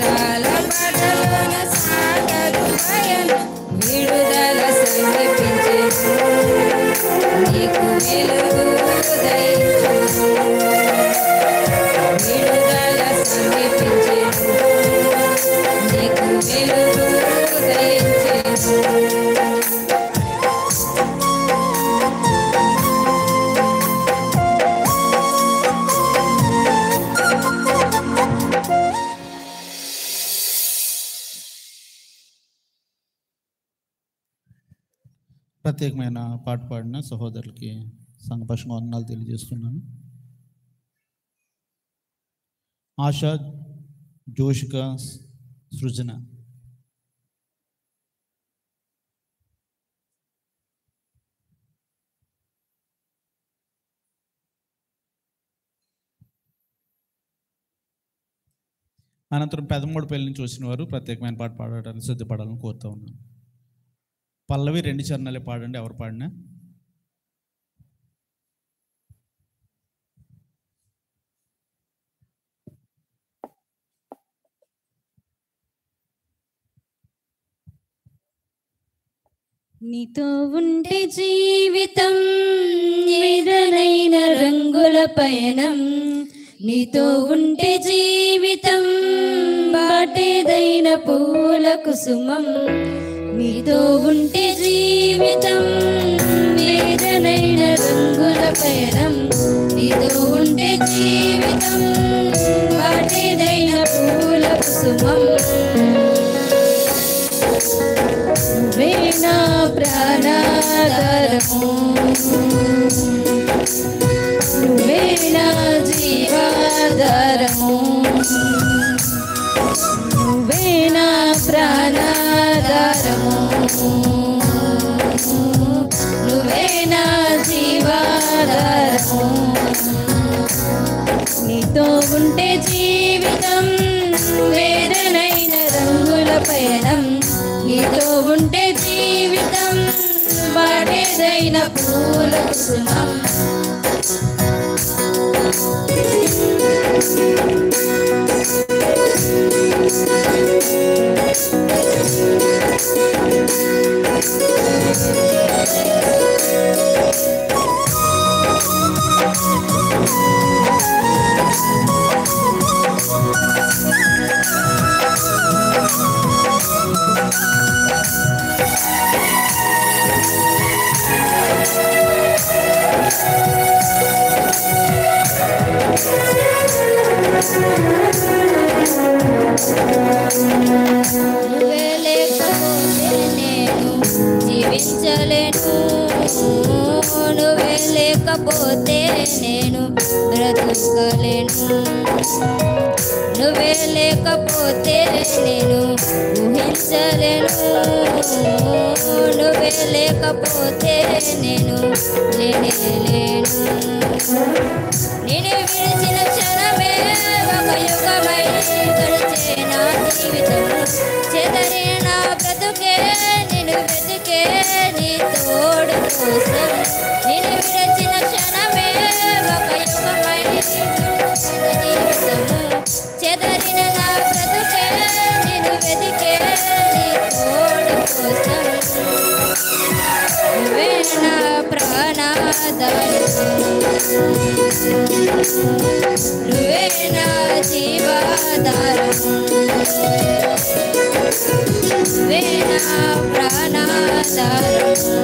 కష్టాల బాటలోన సాగదు పయనం విడుదల సమీపించెను నీకు వెలుగు ఉదయించును విడుదల సమీపించెను నీకు వెలుగు ఉదయించెను ప్రత్యేకమైన పాట పాడిన సహోదరులకి సంఘపక్షంగా వందనాలు తెలియజేస్తున్నాను. ఆశ, జోషిక, సృజన. అనంతరం పెదమూడుపల్లి నుంచి వచ్చిన వారు ప్రత్యేకమైన పాట పాడడానికి సిద్ధపడాలని కోరుతూ ఉన్నాను. పల్లవి 2 చరణాలే పాడండి, ఎవరు పాడినా. నీతో ఉంటే జీవితం ఏదైనా రంగుల పయనం నీతో ఉంటే జీవితం బాటేదైన పూల కుసుమం నీతో ఉంటే జీవితం ఏదైనా రంగుల పయనం నీతో ఉంటే జీవితం బాటేదైన పూల కుసుమం నువ్వే నా ప్రాణాధారము నువ్వే నా జీవాధారము నువ్వే నా ప్రాణాధారము నువ్వే నా జీవాధారము నీతో ఉంటే జీవితం వేదనైన రంగుల పయనం నీతో ఉంటే జీవితం బాటేదైన పూల కుసుమం నువ్వే లేకపోతే నేను జీవించలేను నువ్వే లేకపోతే నేను బ్రతుకలేను నువ్వే లేకపోతే నేను ఊహించలేను నువ్వే లేకపోతే నేను లేనేలేను నేను విడిచిన క్షణమే ఒక యుగమై గడిచే నా జీవితం చెదరే నా బ్రతుకే నేను వెతుకే నీ తోడు కోసం నేను విడిచిన క్షణమే ఒక యుగమై గడిచిన జీవితము చెదరిన నా బ్రతుకే నేను వెతికే నీ తోడు కోసం నువ్వే నా ప్రాణాధారము నువ్వే నా జీవాధారము నువ్వే నా ప్రాణాధారము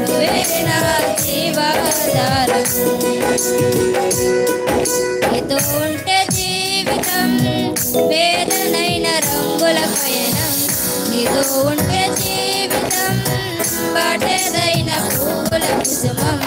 నువ్వే నా జీవాధారము నీతో ఉంటే జీవితం వేదనైన రంగుల పయనం నీతో ఉంటే జీవితం బాటేదైన పూల కుసుమం